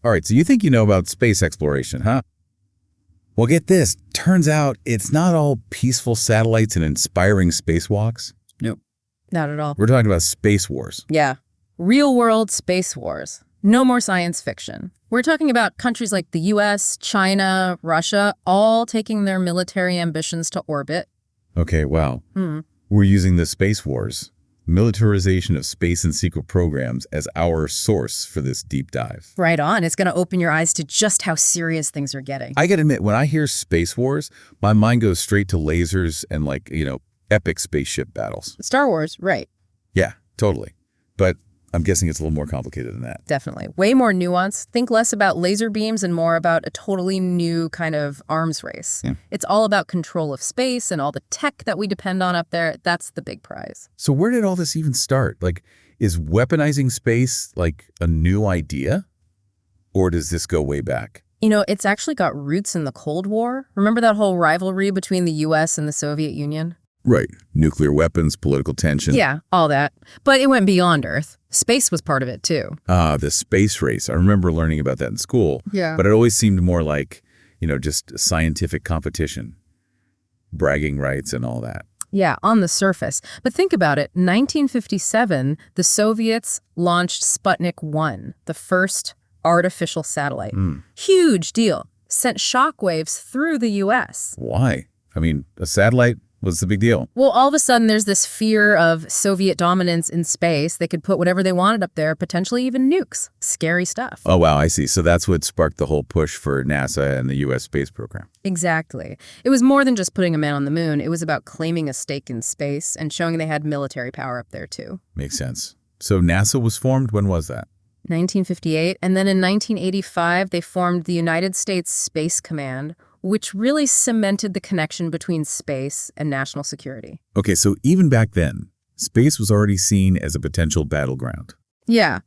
All right, so you think you know about space exploration, huh? Well, get this. Turns out it's not all peaceful satellites and inspiring spacewalks. Nope. Not at all. We're talking about space wars. Yeah. Real-world space wars. No more science fiction. We're talking about countries like the US, China, Russia, all taking their military ambitions to orbit. Okay, wow. We're using the space wars, militarization of space and secret programs, as our source for this deep dive. Right on. It's going to open your eyes to just how serious things are getting. I gotta admit, when I hear space wars, my mind goes straight to lasers and epic spaceship battles. Star Wars, right. Yeah, totally. But I'm guessing it's a little more complicated than that. Definitely. Way more nuanced. Think less about laser beams and more about a totally new kind of arms race. Yeah. It's all about control of space and all the tech that we depend on up there. That's the big prize. So where did all this even start? Is weaponizing space a new idea? Or does this go way back? It's actually got roots in the Cold War. Remember that whole rivalry between the US and the Soviet Union? Right. Nuclear weapons, political tension. Yeah, all that. But it went beyond Earth. Space was part of it, too. The space race. I remember learning about that in school. Yeah. But it always seemed more like, just scientific competition, bragging rights and all that. Yeah, on the surface. But think about it. 1957, the Soviets launched Sputnik 1, the first artificial satellite. Huge deal. Sent shockwaves through the U.S. Why? A satellite? What's the big deal? Well, all of a sudden, there's this fear of Soviet dominance in space. They could put whatever they wanted up there, potentially even nukes. Scary stuff. Oh, wow, I see. So that's what sparked the whole push for NASA and the U.S. space program. Exactly. It was more than just putting a man on the moon. It was about claiming a stake in space and showing they had military power up there, too. Makes sense. So NASA was formed? When was that? 1958. And then in 1985, they formed the United States Space Command, which really cemented the connection between space and national security. Okay, so even back then, space was already seen as a potential battleground. Yeah.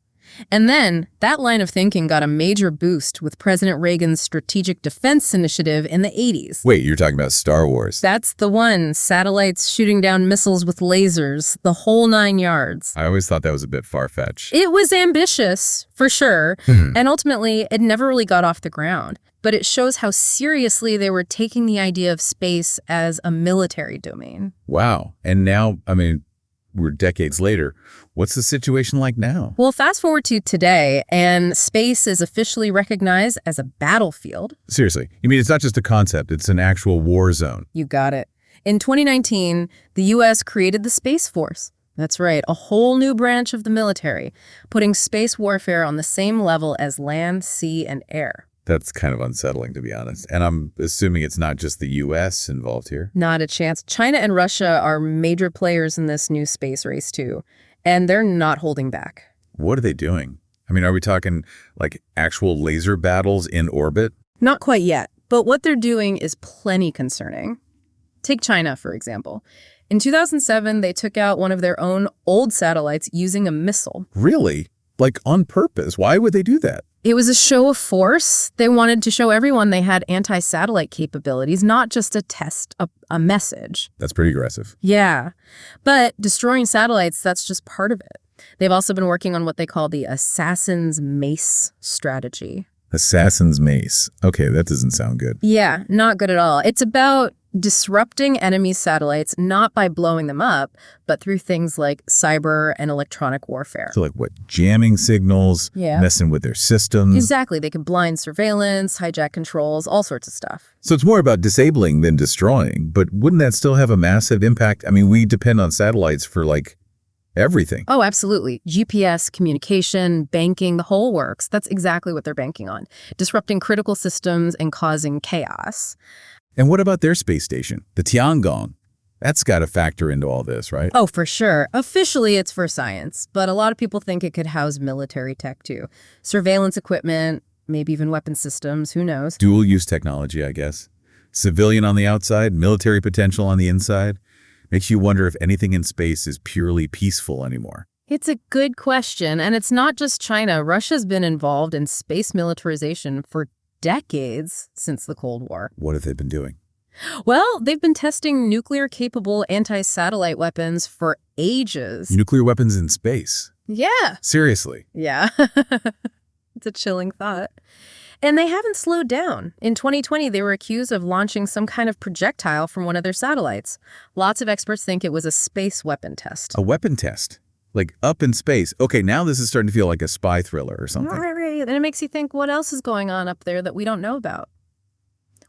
And then that line of thinking got a major boost with President Reagan's Strategic Defense Initiative in the 80s. Wait, you're talking about Star Wars? That's the one. Satellites shooting down missiles with lasers, the whole 9 yards. I always thought that was a bit far-fetched. It was ambitious, for sure, and ultimately it never really got off the ground. But it shows how seriously they were taking the idea of space as a military domain. Wow. And now, we're decades later. What's the situation like now? Well, fast forward to today, and space is officially recognized as a battlefield. Seriously, it's not just a concept, it's an actual war zone. You got it. In 2019, the U.S. created the Space Force. That's right, a whole new branch of the military, putting space warfare on the same level as land, sea, and air. That's kind of unsettling, to be honest. And I'm assuming it's not just the U.S. involved here. Not a chance. China and Russia are major players in this new space race, too. And they're not holding back. What are they doing? Are we talking actual laser battles in orbit? Not quite yet. But what they're doing is plenty concerning. Take China, for example. In 2007, they took out one of their own old satellites using a missile. Really? On purpose? Why would they do that? It was a show of force. They wanted to show everyone they had anti-satellite capabilities, not just a test, a message. That's pretty aggressive. Yeah. But destroying satellites, that's just part of it. They've also been working on what they call the Assassin's Mace strategy. Assassin's Mace. Okay, that doesn't sound good. Yeah, not good at all. It's about disrupting enemy satellites, not by blowing them up, but through things like cyber and electronic warfare. So what, jamming signals, messing with their systems? Exactly. They can blind surveillance, hijack controls, all sorts of stuff. So it's more about disabling than destroying, but wouldn't that still have a massive impact? We depend on satellites for everything. Oh, absolutely. GPS, communication, banking, the whole works. That's exactly what they're banking on. Disrupting critical systems and causing chaos. And what about their space station, the Tiangong? That's got to factor into all this, right? Oh, for sure. Officially, it's for science, but a lot of people think it could house military tech, too. Surveillance equipment, maybe even weapon systems, who knows? Dual-use technology, I guess. Civilian on the outside, military potential on the inside. Makes you wonder if anything in space is purely peaceful anymore. It's a good question, and it's not just China. Russia's been involved in space militarization for decades since the Cold War. What have they been doing? Well, they've been testing nuclear-capable anti-satellite weapons for ages. Nuclear weapons in space? Yeah. Seriously? Yeah. It's a chilling thought. And they haven't slowed down. In 2020, they were accused of launching some kind of projectile from one of their satellites. Lots of experts think it was a space weapon test. A weapon test? Like up in space. Okay, now this is starting to feel like a spy thriller or something. Right. And it makes you think, what else is going on up there that we don't know about?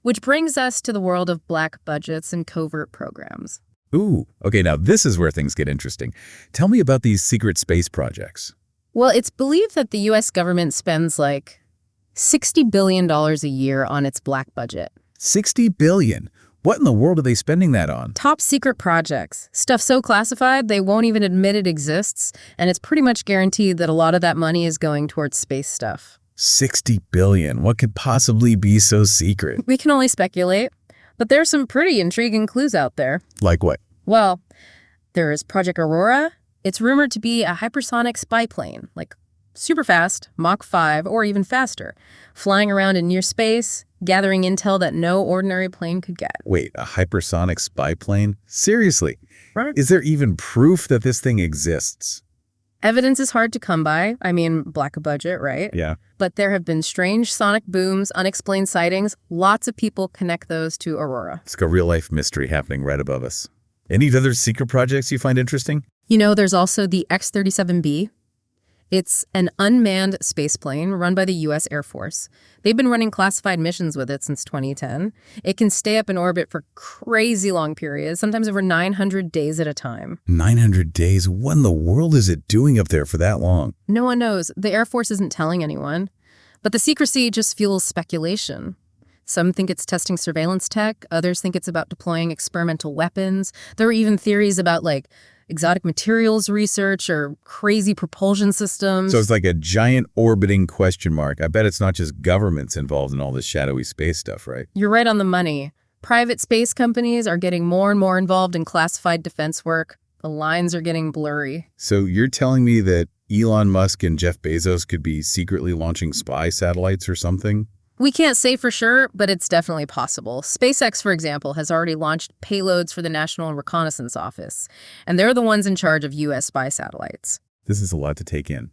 Which brings us to the world of black budgets and covert programs. Ooh, okay, now this is where things get interesting. Tell me about these secret space projects. Well, it's believed that the U.S. government spends like $60 billion a year on its black budget. $60 billion? What in the world are they spending that on? Top secret projects. Stuff so classified they won't even admit it exists, and it's pretty much guaranteed that a lot of that money is going towards space stuff. $60 billion? What could possibly be so secret? We can only speculate, but there's some pretty intriguing clues out there. Like what? Well, there is Project Aurora. It's rumored to be a hypersonic spy plane, like super fast, Mach 5, or even faster, flying around in near space, gathering intel that no ordinary plane could get. Wait, a hypersonic spy plane? Seriously? Right. Is there even proof that this thing exists? Evidence is hard to come by. I mean, black budget, right? Yeah. But there have been strange sonic booms, unexplained sightings. Lots of people connect those to Aurora. It's like a real-life mystery happening right above us. Any other secret projects you find interesting? You know, there's also the X-37B. It's an unmanned spaceplane run by the U.S. Air Force. They've been running classified missions with it since 2010. It can stay up in orbit for crazy long periods, sometimes over 900 days at a time. 900 days? What in the world is it doing up there for that long? No one knows. The Air Force isn't telling anyone. But the secrecy just fuels speculation. Some think it's testing surveillance tech. Others think it's about deploying experimental weapons. There are even theories about, like, exotic materials research or crazy propulsion systems. So it's like a giant orbiting question mark. I bet it's not just governments involved in all this shadowy space stuff, right? You're right on the money. Private space companies are getting more and more involved in classified defense work. The lines are getting blurry. So you're telling me that Elon Musk and Jeff Bezos could be secretly launching spy satellites or something? We can't say for sure, but it's definitely possible. SpaceX, for example, has already launched payloads for the National Reconnaissance Office, and they're the ones in charge of U.S. spy satellites. This is a lot to take in.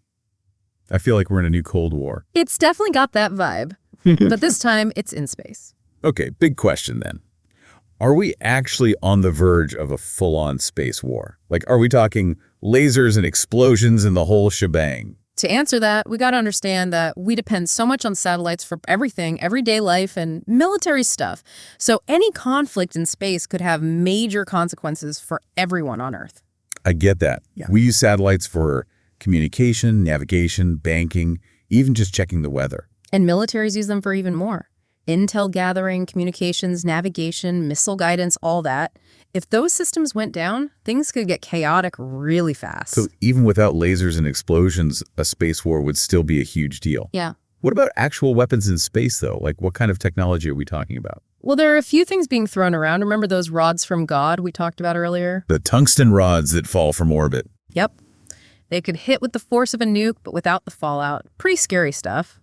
I feel like we're in a new Cold War. It's definitely got that vibe, but this time it's in space. Okay, big question then. Are we actually on the verge of a full-on space war? Like, are we talking lasers and explosions and the whole shebang? To answer that, we got to understand that we depend so much on satellites for everything, everyday life, and military stuff. So any conflict in space could have major consequences for everyone on Earth. I get that. Yeah. We use satellites for communication, navigation, banking, even just checking the weather. And militaries use them for even more. Intel gathering, communications, navigation, missile guidance, all that. If those systems went down, things could get chaotic really fast. So even without lasers and explosions, a space war would still be a huge deal. Yeah. What about actual weapons in space, though? Like, what kind of technology are we talking about? Well, there are a few things being thrown around. Remember those rods from God we talked about earlier? The tungsten rods that fall from orbit. Yep. They could hit with the force of a nuke, but without the fallout. Pretty scary stuff.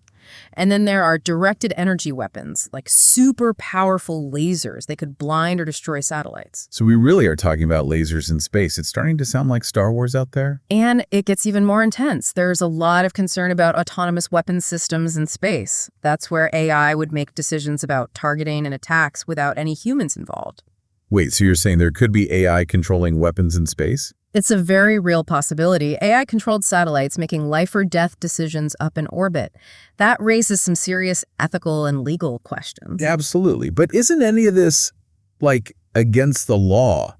And then there are directed energy weapons, like super powerful lasers. They could blind or destroy satellites. So we really are talking about lasers in space. It's starting to sound like Star Wars out there. And it gets even more intense. There's a lot of concern about autonomous weapons systems in space. That's where AI would make decisions about targeting and attacks without any humans involved. Wait, so you're saying there could be AI controlling weapons in space? It's a very real possibility. AI-controlled satellites making life-or-death decisions up in orbit. That raises some serious ethical and legal questions. Absolutely. But isn't any of this, like, against the law?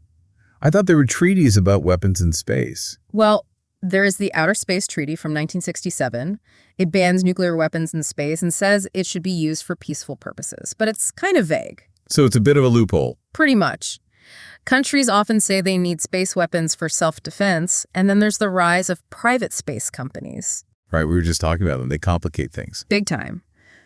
I thought there were treaties about weapons in space. Well, there is the Outer Space Treaty from 1967. It bans nuclear weapons in space and says it should be used for peaceful purposes. But it's kind of vague. So it's a bit of a loophole. Pretty much. Countries often say they need space weapons for self-defense, and then there's the rise of private space companies. Right, we were just talking about them. They complicate things. Big time.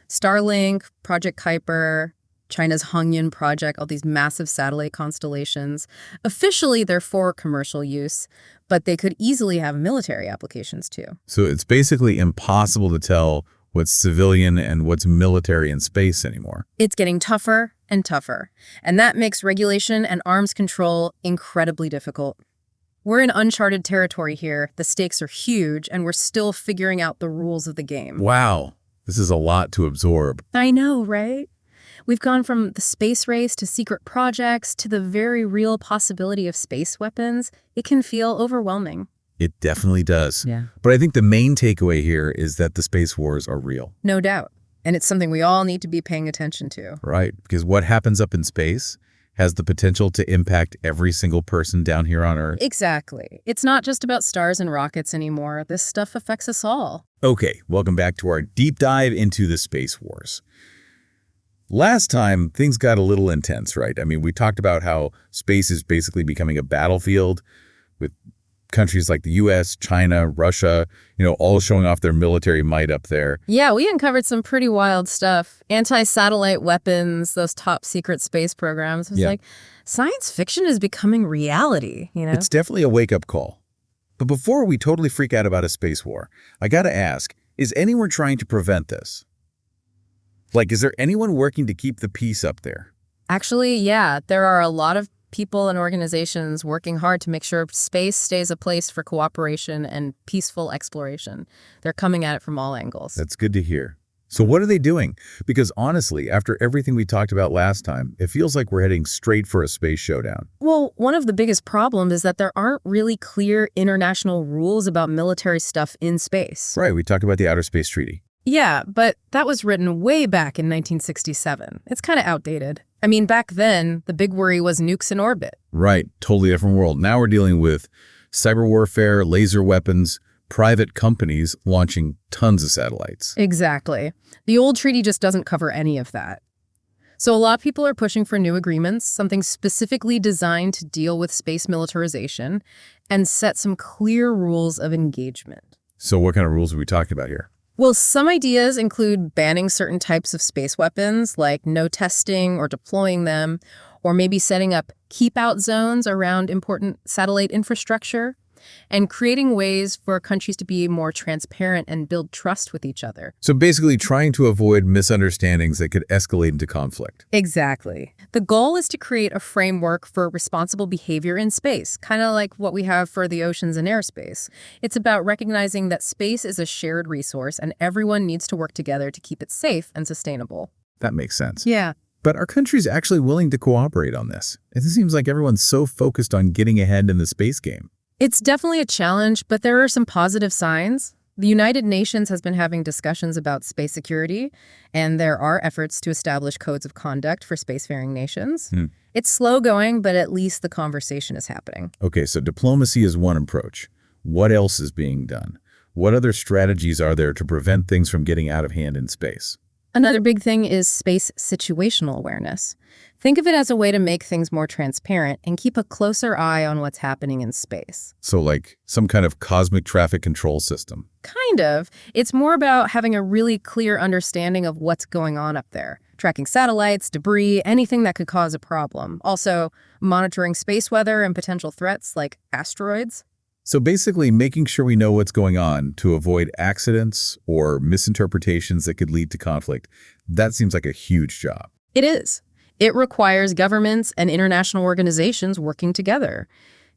Starlink, Project Kuiper, China's Hongyan project, all these massive satellite constellations. Officially, they're for commercial use, but they could easily have military applications too. So it's basically impossible to tell what's civilian and what's military in space anymore. It's getting tougher and tougher, and that makes regulation and arms control incredibly difficult. We're in uncharted territory here. The stakes are huge, and we're still figuring out the rules of the game. Wow. This is a lot to absorb. I know, right? We've gone from the space race to secret projects to the very real possibility of space weapons. It can feel overwhelming. It definitely does. Yeah. But I think the main takeaway here is that the space wars are real. No doubt. And it's something we all need to be paying attention to. Right, because what happens up in space has the potential to impact every single person down here on Earth. Exactly. It's not just about stars and rockets anymore. This stuff affects us all. Okay, welcome back to our deep dive into the space wars. Last time, things got a little intense, right? I mean, we talked about how space is basically becoming a battlefield with countries like the US, China, Russia, all showing off their military might up there. Yeah, we uncovered some pretty wild stuff. Anti-satellite weapons, those top secret space programs. It was like, science fiction is becoming reality, It's definitely a wake-up call. But before we totally freak out about a space war, I gotta ask, is anyone trying to prevent this? Like, is there anyone working to keep the peace up there? Actually, yeah, there are a lot of people and organizations working hard to make sure space stays a place for cooperation and peaceful exploration. They're coming at it from all angles. That's good to hear. So what are they doing? Because honestly, after everything we talked about last time, it feels like we're heading straight for a space showdown. Well, one of the biggest problems is that there aren't really clear international rules about military stuff in space. Right, we talked about the Outer Space Treaty. Yeah, but that was written way back in 1967. It's kind of outdated. I mean, back then, the big worry was nukes in orbit. Right, totally different world. Now we're dealing with cyber warfare, laser weapons, private companies launching tons of satellites. Exactly. The old treaty just doesn't cover any of that. So a lot of people are pushing for new agreements, something specifically designed to deal with space militarization and set some clear rules of engagement. So what kind of rules are we talking about here? Well, some ideas include banning certain types of space weapons, like no testing or deploying them, or maybe setting up keep-out zones around important satellite infrastructure, and creating ways for countries to be more transparent and build trust with each other. So basically trying to avoid misunderstandings that could escalate into conflict. Exactly. The goal is to create a framework for responsible behavior in space, kind of like what we have for the oceans and airspace. It's about recognizing that space is a shared resource and everyone needs to work together to keep it safe and sustainable. That makes sense. Yeah. But are countries actually willing to cooperate on this? It seems like everyone's so focused on getting ahead in the space game. It's definitely a challenge, but there are some positive signs. The United Nations has been having discussions about space security, and there are efforts to establish codes of conduct for spacefaring nations. It's slow going, but at least the conversation is happening. Okay, so diplomacy is one approach. What else is being done? What other strategies are there to prevent things from getting out of hand in space? Another big thing is space situational awareness. Think of it as a way to make things more transparent and keep a closer eye on what's happening in space. So like some kind of cosmic traffic control system. Kind of. It's more about having a really clear understanding of what's going on up there. Tracking satellites, debris, anything that could cause a problem. Also, monitoring space weather and potential threats like asteroids. So basically making sure we know what's going on to avoid accidents or misinterpretations that could lead to conflict. That seems like a huge job. It is. It requires governments and international organizations working together.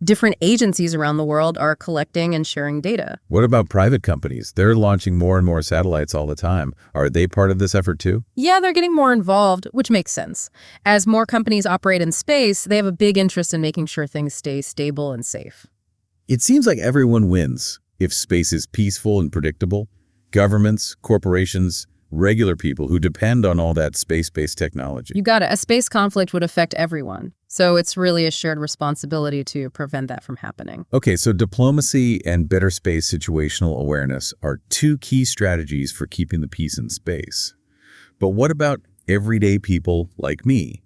Different agencies around the world are collecting and sharing data. What about private companies? They're launching more and more satellites all the time. Are they part of this effort too? Yeah, they're getting more involved, which makes sense. As more companies operate in space, they have a big interest in making sure things stay stable and safe. It seems like everyone wins if space is peaceful and predictable. Governments, corporations, regular people who depend on all that space-based technology. You got it. A space conflict would affect everyone. So it's really a shared responsibility to prevent that from happening. Okay, so diplomacy and better space situational awareness are two key strategies for keeping the peace in space. But what about everyday people like me?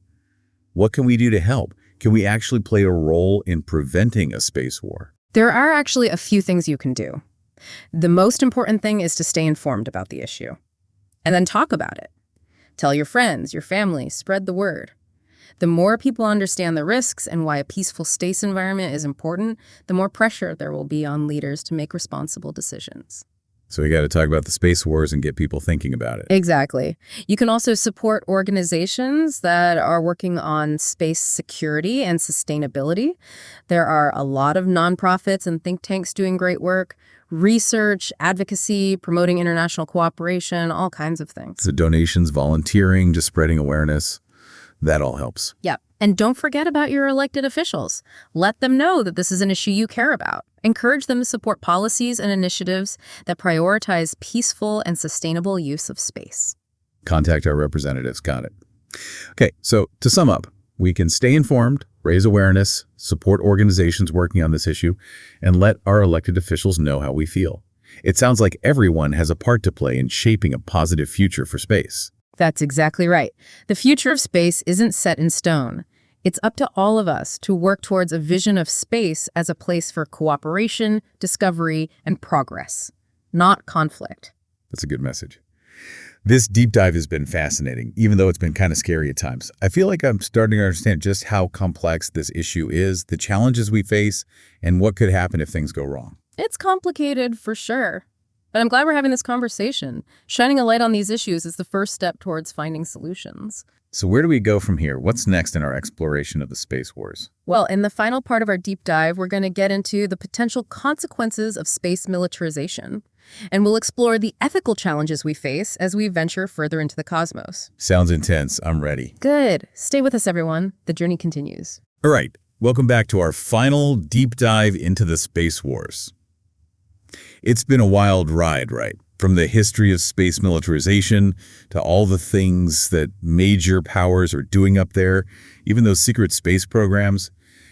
What can we do to help? Can we actually play a role in preventing a space war? There are actually a few things you can do. The most important thing is to stay informed about the issue. And then talk about it. Tell your friends, your family, spread the word. The more people understand the risks and why a peaceful space environment is important, the more pressure there will be on leaders to make responsible decisions. So we got to talk about the space wars and get people thinking about it. Exactly. You can also support organizations that are working on space security and sustainability. There are a lot of nonprofits and think tanks doing great work. Research, advocacy, promoting international cooperation, all kinds of things. So donations, volunteering, just spreading awareness, that all helps. Yep. And don't forget about your elected officials. Let them know that this is an issue you care about. Encourage them to support policies and initiatives that prioritize peaceful and sustainable use of space. Contact our representatives. Got it. Okay, so to sum up, we can stay informed, raise awareness, support organizations working on this issue, and let our elected officials know how we feel. It sounds like everyone has a part to play in shaping a positive future for space. That's exactly right. The future of space isn't set in stone. It's up to all of us to work towards a vision of space as a place for cooperation, discovery, and progress, not conflict. That's a good message. This deep dive has been fascinating, even though it's been kind of scary at times. I feel like I'm starting to understand just how complex this issue is, the challenges we face, and what could happen if things go wrong. It's complicated, for sure. But I'm glad we're having this conversation. Shining a light on these issues is the first step towards finding solutions. So where do we go from here? What's next in our exploration of the space wars? Well, in the final part of our deep dive, we're going to get into the potential consequences of space militarization. And we'll explore the ethical challenges we face as we venture further into the cosmos. Sounds intense. I'm ready. Good. Stay with us, everyone. The journey continues. All right. Welcome back to our final deep dive into the space wars. It's been a wild ride, right? From the history of space militarization to all the things that major powers are doing up there, even those secret space programs,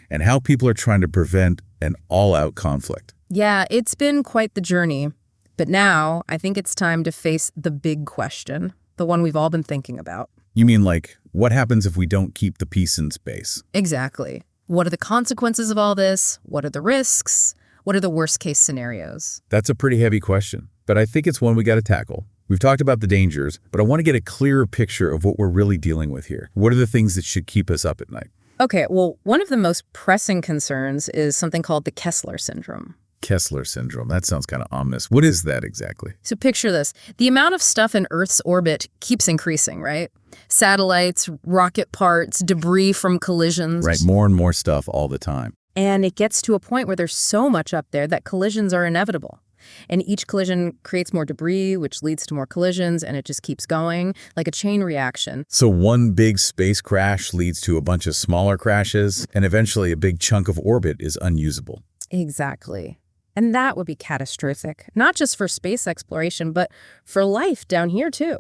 and how people are trying to prevent an all-out conflict. Yeah, it's been quite the journey. But now, I think it's time to face the big question, the one we've all been thinking about. You mean like, what happens if we don't keep the peace in space? Exactly. What are the consequences of all this? What are the risks? What are the worst-case scenarios? That's a pretty heavy question, but I think it's one we got to tackle. We've talked about the dangers, but I want to get a clearer picture of what we're really dealing with here. What are the things that should keep us up at night? Okay, well, one of the most pressing concerns is something called the Kessler syndrome. Kessler syndrome. That sounds kind of ominous. What is that exactly? So picture this. The amount of stuff in Earth's orbit keeps increasing, right? Satellites, rocket parts, debris from collisions. Right, more and more stuff all the time. And it gets to a point where there's so much up there that collisions are inevitable. And each collision creates more debris, which leads to more collisions, and it just keeps going, like a chain reaction. So one big space crash leads to a bunch of smaller crashes, and eventually a big chunk of orbit is unusable. Exactly. And that would be catastrophic, not just for space exploration, but for life down here, too.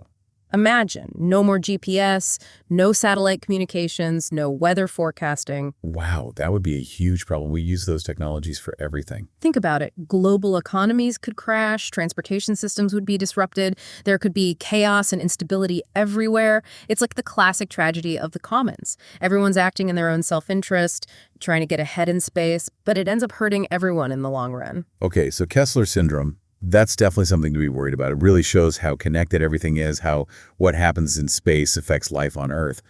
Imagine, no more GPS, no satellite communications, no weather forecasting. Wow, that would be a huge problem. We use those technologies for everything. Think about it. Global economies could crash, transportation systems would be disrupted, there could be chaos and instability everywhere. It's like the classic tragedy of the commons. Everyone's acting in their own self-interest, trying to get ahead in space, but it ends up hurting everyone in the long run. Okay, so Kessler syndrome. That's definitely something to be worried about. It really shows how connected everything is, how what happens in space affects life on Earth.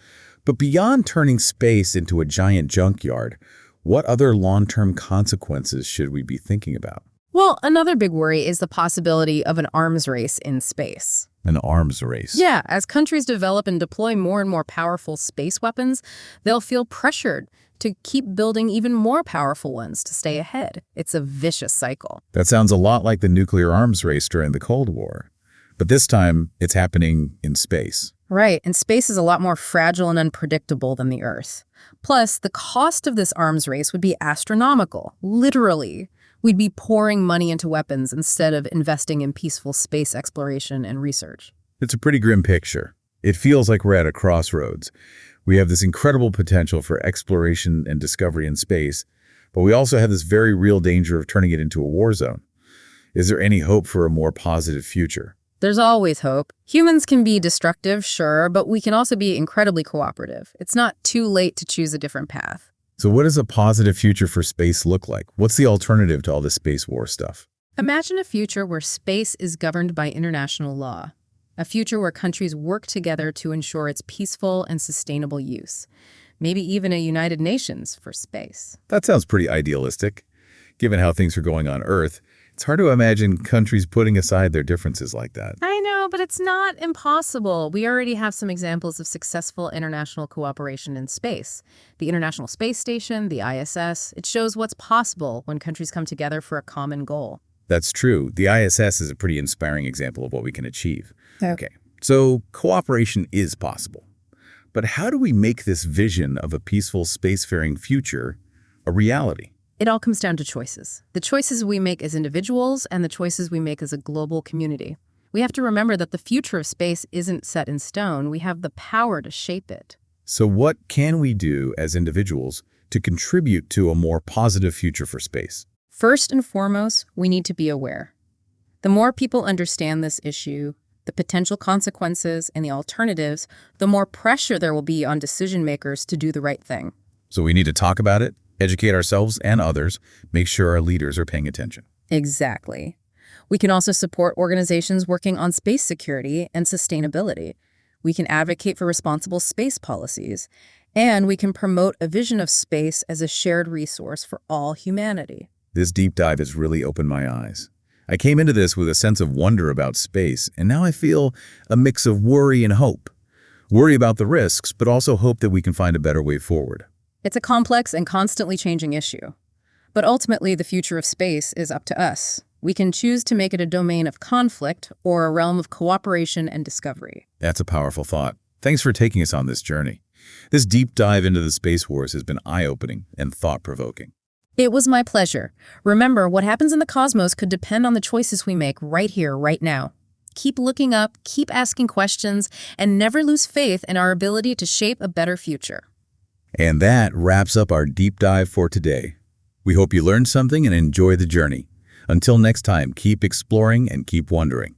But beyond turning space into a giant junkyard, what other long-term consequences should we be thinking about? Well, another big worry is the possibility of an arms race in space. An arms race? Yeah, as countries develop and deploy more and more powerful space weapons, they'll feel pressured to keep building even more powerful ones to stay ahead. It's a vicious cycle. That sounds a lot like the nuclear arms race during the Cold War. But this time, it's happening in space. Right, and space is a lot more fragile and unpredictable than the Earth. Plus, the cost of this arms race would be astronomical, literally. We'd be pouring money into weapons instead of investing in peaceful space exploration and research. It's a pretty grim picture. It feels like we're at a crossroads. We have this incredible potential for exploration and discovery in space, but we also have this very real danger of turning it into a war zone. Is there any hope for a more positive future? There's always hope. Humans can be destructive, sure, but we can also be incredibly cooperative. It's not too late to choose a different path. So what does a positive future for space look like? What's the alternative to all this space war stuff? Imagine a future where space is governed by international law. A future where countries work together to ensure its peaceful and sustainable use. Maybe even a United Nations for space. That sounds pretty idealistic. Given how things are going on Earth, it's hard to imagine countries putting aside their differences like that. I know, but it's not impossible. We already have some examples of successful international cooperation in space. The International Space Station, the ISS, it shows what's possible when countries come together for a common goal. That's true. The ISS is a pretty inspiring example of what we can achieve. Oh. Okay, so cooperation is possible. But how do we make this vision of a peaceful spacefaring future a reality? It all comes down to choices. The choices we make as individuals and the choices we make as a global community. We have to remember that the future of space isn't set in stone. We have the power to shape it. So what can we do as individuals to contribute to a more positive future for space? First and foremost, we need to be aware. The more people understand this issue, the potential consequences, and the alternatives, the more pressure there will be on decision makers to do the right thing. So we need to talk about it, educate ourselves and others, make sure our leaders are paying attention. Exactly. We can also support organizations working on space security and sustainability. We can advocate for responsible space policies, and we can promote a vision of space as a shared resource for all humanity. This deep dive has really opened my eyes. I came into this with a sense of wonder about space, and now I feel a mix of worry and hope. Worry about the risks, but also hope that we can find a better way forward. It's a complex and constantly changing issue. But ultimately, the future of space is up to us. We can choose to make it a domain of conflict or a realm of cooperation and discovery. That's a powerful thought. Thanks for taking us on this journey. This deep dive into the space wars has been eye-opening and thought-provoking. It was my pleasure. Remember, what happens in the cosmos could depend on the choices we make right here, right now. Keep looking up, keep asking questions, and never lose faith in our ability to shape a better future. And that wraps up our deep dive for today. We hope you learned something and enjoy the journey. Until next time, keep exploring and keep wondering.